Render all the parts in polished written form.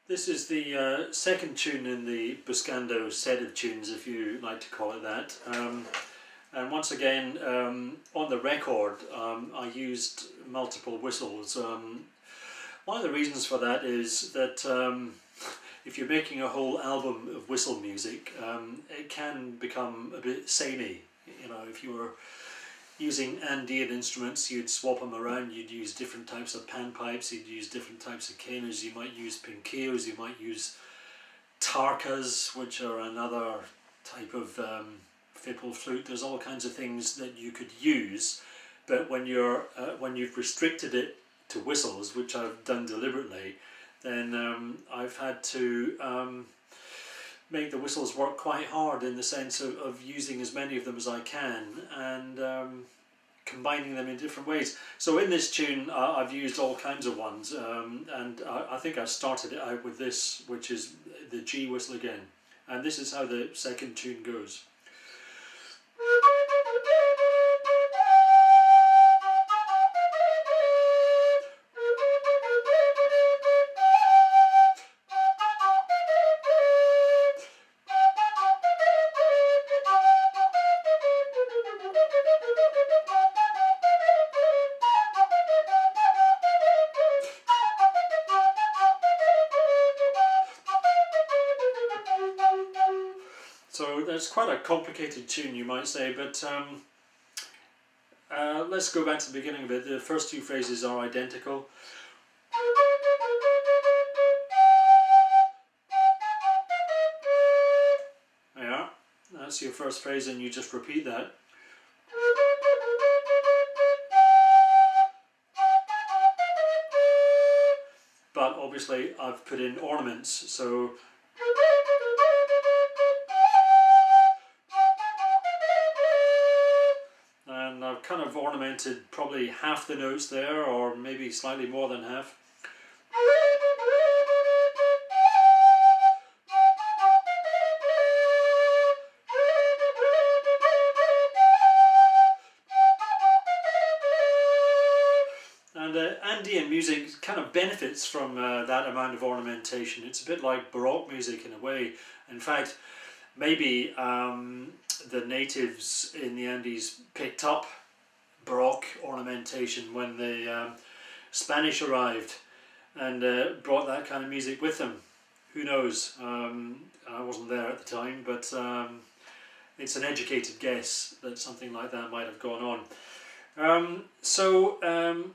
This is the second tune in the Buscando set of tunes, if you like to call it that. And once again, on the record, I used multiple whistles. One of the reasons for that is that if you're making a whole album of whistle music, it can become a bit samey. You know, if you were using Andean instruments, you'd swap them around. You'd use different types of panpipes, you'd use different types of caners, you might use pinquillos, you might use tarkas, which are another type of fipple flute. There's all kinds of things that you could use, but when you've restricted it to whistles, which I've done deliberately, then I've had to make the whistles work quite hard in the sense of using as many of them as I can and combining them in different ways. So in this tune I've used all kinds of ones, and I think I started it out with this, which is the G whistle again, and this is how the second tune goes. So that's quite a complicated tune, you might say, but let's go back to the beginning of it. The first two phrases are identical. Yeah, that's your first phrase, and you just repeat that. But obviously I've put in ornaments, so and I've kind of ornamented probably half the notes there, or maybe slightly more than half. And Andean music kind of benefits from that amount of ornamentation. It's a bit like Baroque music in a way. In fact, maybe the natives in the Andes picked up Baroque ornamentation when the Spanish arrived and brought that kind of music with them. Who knows? I wasn't there at the time, but it's an educated guess that something like that might have gone on.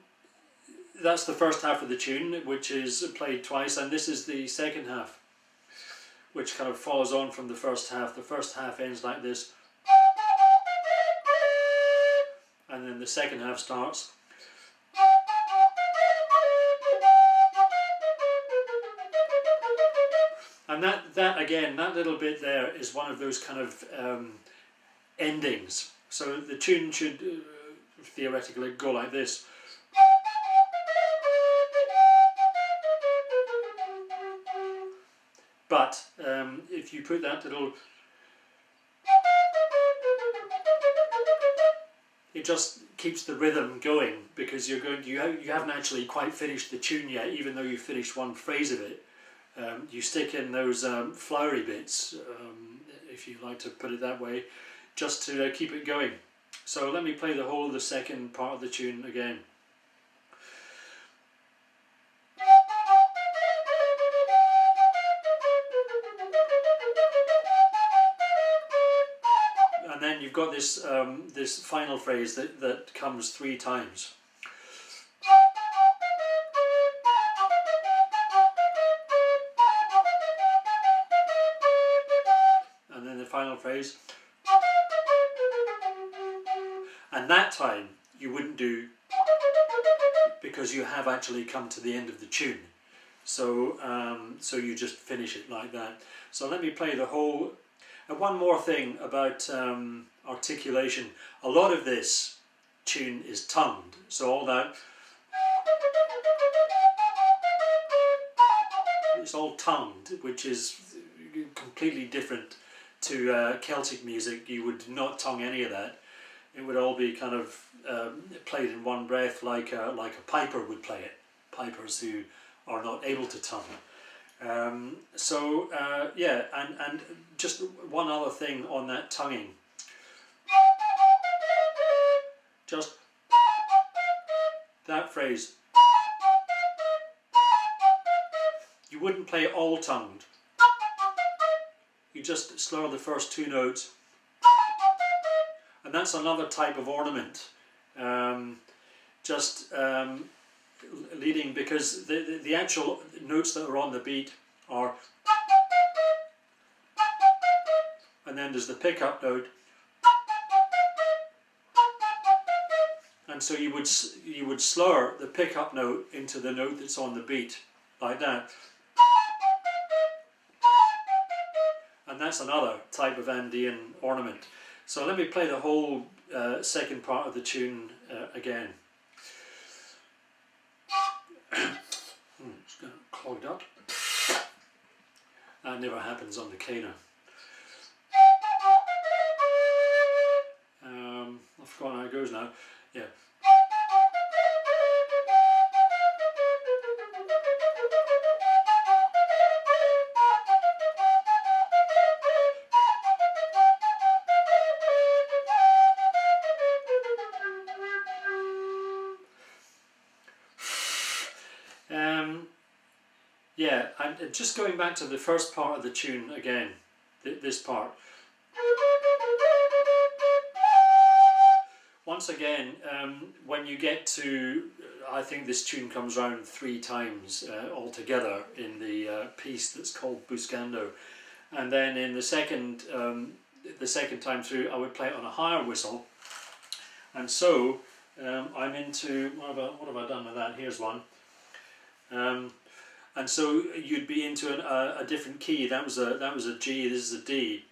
That's the first half of the tune, which is played twice, and this is the second half, which kind of follows on from the first half. The first half ends like this, and then the second half starts. And that again, that little bit there is one of those kind of endings. So the tune should theoretically go like this. But if you put that little, it just keeps the rhythm going, because you haven't actually quite finished the tune yet, even though you've finished one phrase of it. You stick in those flowery bits, if you like to put it that way, just to keep it going. So let me play the whole of the second part of the tune again. And then you've got this this final phrase that comes 3 times. And then the final phrase. And that time you wouldn't do, because you have actually come to the end of the tune. So so you just finish it like that. So let me play the whole. And one more thing about articulation. A lot of this tune is tongued, so all that, it's all tongued, which is completely different to Celtic music. You would not tongue any of that. It would all be kind of played in one breath, like a piper would play it. Pipers who are not able to tongue. Yeah, and just one other thing on that tonguing. Just that phrase. You wouldn't play all tongued. You just slur the first two notes. And that's another type of ornament. Leading, because the actual notes that are on the beat are, and then there's the pickup note, and so you would slur the pickup note into the note that's on the beat, like that. And that's another type of Andean ornament. So let me play the whole second part of the tune again. It's got clogged up. That never happens on the Kana. I've forgotten how it goes now. Yeah. Yeah, and just going back to the first part of the tune again, this part. Once again, when you get to, I think this tune comes around 3 times altogether in the piece that's called Buscando, and then in the second time through, I would play it on a higher whistle, and so I'm into, what have I done with that? Here's one. And so you'd be into a different key. That was a G. This is a D.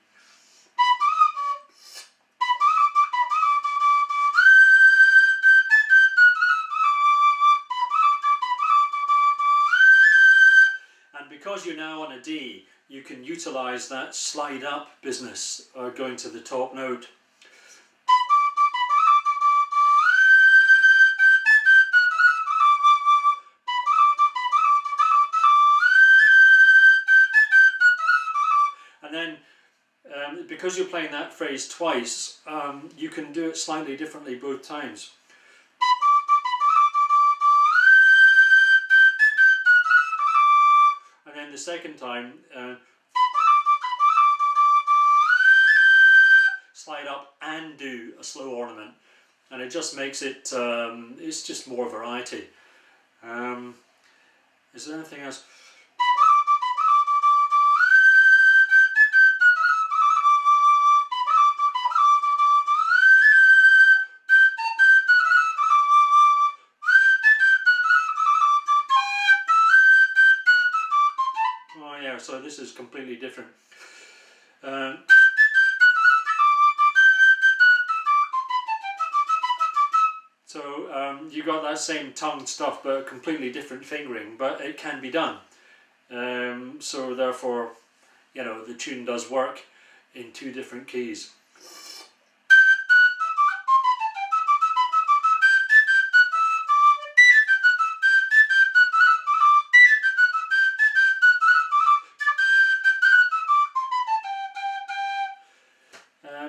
And because you're now on a D, you can utilize that slide up business, going to the top note. And then, because you're playing that phrase twice, you can do it slightly differently both times. And then the second time, slide up and do a slow ornament, and it just makes it, it's just more variety. Is there anything else? Oh yeah, so this is completely different. So you got that same tongue stuff, but completely different fingering, but it can be done. So therefore, you know, the tune does work in 2 different keys.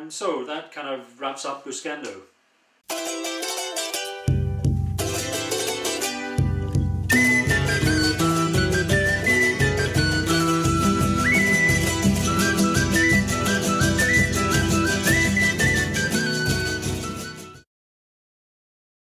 So that kind of wraps up Buscando.